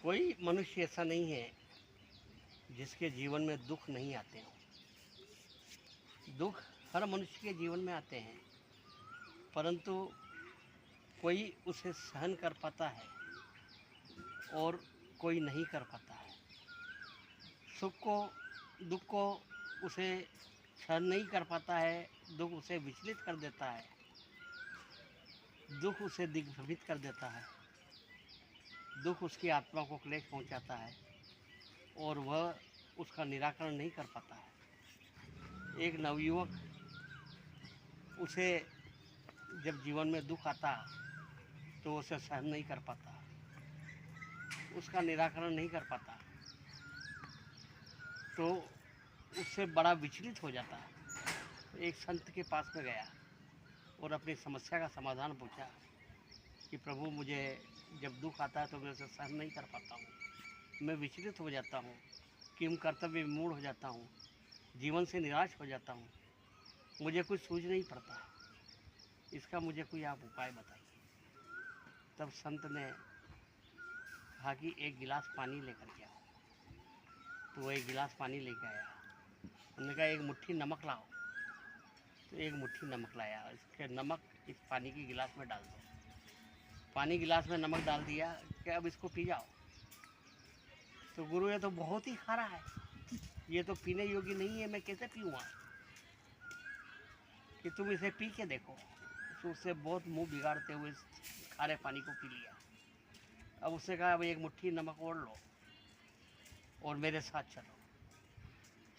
कोई मनुष्य ऐसा नहीं है जिसके जीवन में दुख नहीं आते हों। दुख हर मनुष्य के जीवन में आते हैं, परंतु कोई उसे सहन कर पाता है और कोई नहीं कर पाता है। सुख को, दुख को उसे सहन नहीं कर पाता है। दुख उसे विचलित कर देता है, दुख उसे दिग्भ्रमित कर देता है, दुख उसकी आत्मा को क्लेश पहुंचाता है और वह उसका निराकरण नहीं कर पाता है। एक नवयुवक, उसे जब जीवन में दुख आता तो उसे सहन नहीं कर पाता, उसका निराकरण नहीं कर पाता, तो उससे बड़ा विचलित हो जाता है। तो एक संत के पास में गया और अपनी समस्या का समाधान पूछा कि प्रभु, मुझे जब दुख आता है तो मैं उसे सहन नहीं कर पाता हूँ, मैं विचलित हो जाता हूँ, किम कर्तव्य विमूढ़ हो जाता हूँ, जीवन से निराश हो जाता हूँ, मुझे कुछ सूझ नहीं पड़ता है, इसका मुझे कोई आप उपाय बताइए। तब संत ने कहा कि एक गिलास पानी लेकर के आओ। तो वो एक गिलास पानी लेकर आया। उन्होंने कहा एक मुट्ठी नमक लाओ। तो एक मुट्ठी नमक लाया। इसके नमक इस पानी की गिलास में डाल दो। पानी गिलास में नमक डाल दिया कि अब इसको पी जाओ। तो गुरु, ये तो बहुत ही खारा है, ये तो पीने योग्य नहीं है, मैं कैसे पीऊँगा? कि तुम इसे पी के देखो। तो उससे बहुत मुंह बिगाड़ते हुए खारे पानी को पी लिया। अब उसने कहा अब एक मुट्ठी नमक और लो और मेरे साथ चलो।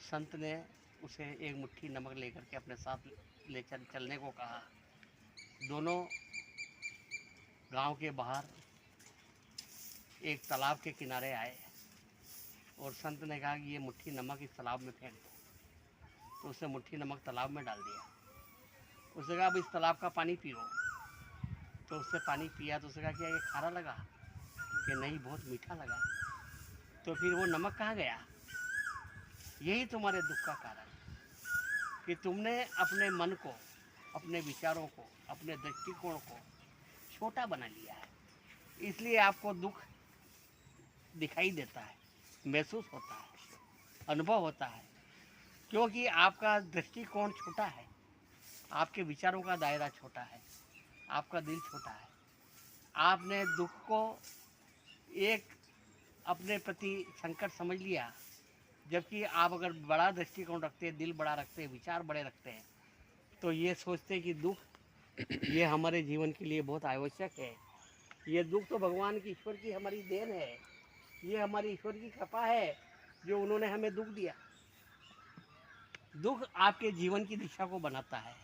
संत ने उसे एक मुट्ठी नमक लेकर के अपने साथ ले चलने को कहा। दोनों गांव के बाहर एक तालाब के किनारे आए और संत ने कहा कि ये मुट्ठी नमक इस तालाब में फेंक दो। तो उसने मुट्ठी नमक तालाब में डाल दिया। उसने कहा अब इस तालाब का पानी पियो। तो उसने पानी पिया तो उसने कहा कि ये खारा लगा? कि नहीं, बहुत मीठा लगा। तो फिर वो नमक कहाँ गया? यही तुम्हारे दुख का कारण कि तुमने अपने मन को, अपने विचारों को, अपने दृष्टिकोण को छोटा बना लिया है। इसलिए आपको दुख दिखाई देता है, महसूस होता है, अनुभव होता है, क्योंकि आपका दृष्टिकोण छोटा है, आपके विचारों का दायरा छोटा है, आपका दिल छोटा है। आपने दुख को एक अपने प्रति संकट समझ लिया, जबकि आप अगर बड़ा दृष्टिकोण रखते हैं, दिल बड़ा रखते हैं, विचार बड़े रखते हैं, तो ये सोचते हैं कि दुख ये हमारे जीवन के लिए बहुत आवश्यक है। ये दुख तो भगवान की, ईश्वर की हमारी देन है, ये हमारी ईश्वर की कृपा है जो उन्होंने हमें दुख दिया। दुख आपके जीवन की दिशा को बनाता है,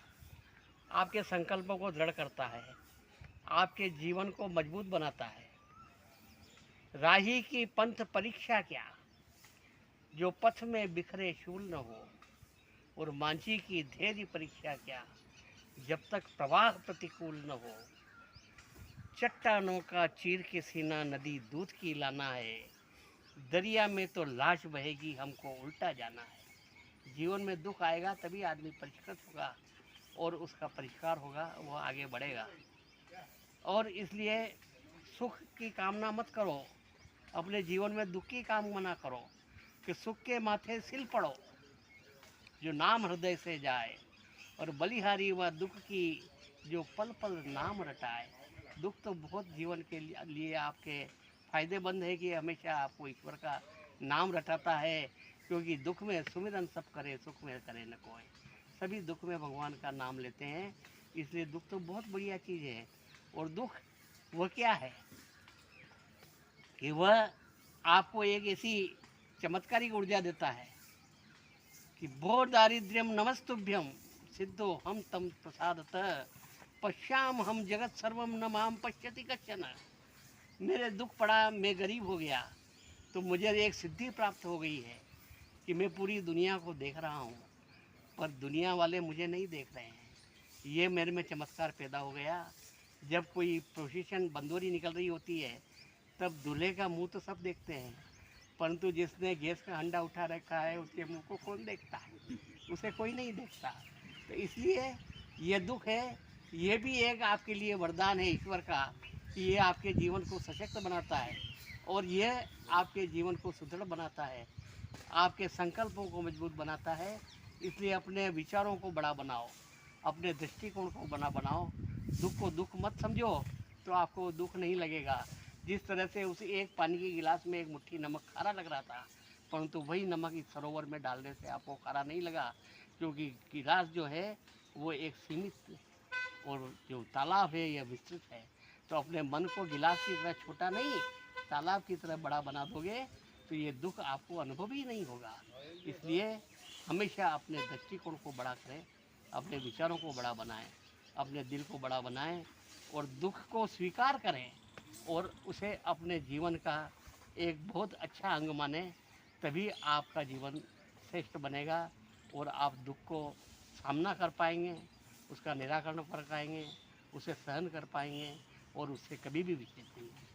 आपके संकल्पों को दृढ़ करता है, आपके जीवन को मजबूत बनाता है। राही की पंथ परीक्षा क्या, जो पथ में बिखरे शूल न हो, और मांझी की धैर्य परीक्षा क्या, जब तक प्रवाह प्रतिकूल न हो। चट्टानों का चीर के सीना नदी दूध की लाना है, दरिया में तो लाश बहेगी, हमको उल्टा जाना है। जीवन में दुख आएगा तभी आदमी परिष्कृत होगा और उसका परिष्कार होगा, वो आगे बढ़ेगा। और इसलिए सुख की कामना मत करो, अपने जीवन में दुख की कामना करो कि सुख के माथे सिल पड़ो, जो नाम हृदय से जाए, और बलिहारी व दुख की जो पल पल नाम रटाए। दुख तो बहुत जीवन के लिए आपके फायदेमंद है कि हमेशा आपको ईश्वर का नाम रटाता है, क्योंकि दुख में सुमिरन सब करे, सुख में करे न कोई। सभी दुख में भगवान का नाम लेते हैं, इसलिए दुख तो बहुत बढ़िया चीज़ है। और दुख वह क्या है कि वह आपको एक ऐसी चमत्कारिक ऊर्जा देता है कि भो दारिद्र्यम नमस्तुभ्यम सिद्धो हम तम प्रसादतः पश्याम हम जगत सर्वम न माम पश्यति कश्चन। मेरे दुख पड़ा, मैं गरीब हो गया, तो मुझे एक सिद्धि प्राप्त हो गई है कि मैं पूरी दुनिया को देख रहा हूँ, पर दुनिया वाले मुझे नहीं देख रहे हैं। ये मेरे में चमत्कार पैदा हो गया। जब कोई प्रोसेशन बंदोरी निकल रही होती है, तब दूल्हे का मुंह तो सब देखते हैं, परंतु जिसने गैस का हंडा उठा रखा है उसके मुंह को कौन देखता है? उसे कोई नहीं देखता। तो इसलिए ये दुख है, ये भी एक आपके लिए वरदान है ईश्वर का कि ये आपके जीवन को सशक्त बनाता है और यह आपके जीवन को सुदृढ़ बनाता है, आपके संकल्पों को मजबूत बनाता है। इसलिए अपने विचारों को बड़ा बनाओ, अपने दृष्टिकोण को बड़ा बनाओ। दुख को दुख मत समझो, तो आपको दुख नहीं लगेगा। जिस तरह से उस एक पानी के गिलास में एक मुट्ठी नमक खारा लग रहा था, परंतु वही नमक इस सरोवर में डालने से आपको खारा नहीं लगा, क्योंकि गिलास जो है वो एक सीमित, और जो तालाब है यह विस्तृत है। तो अपने मन को गिलास की तरह छोटा नहीं, तालाब की तरह बड़ा बना दोगे तो ये दुख आपको अनुभव ही नहीं होगा। इसलिए हमेशा अपने दृष्टिकोण को बड़ा करें, अपने विचारों को बड़ा बनाएं, अपने दिल को बड़ा बनाएं और दुख को स्वीकार करें और उसे अपने जीवन का एक बहुत अच्छा अंग माने। तभी आपका जीवन श्रेष्ठ बनेगा और आप दुख को सामना कर पाएंगे, उसका निराकरण कर पाएंगे, उसे सहन कर पाएंगे और उससे कभी भी विचलित नहीं होंगे।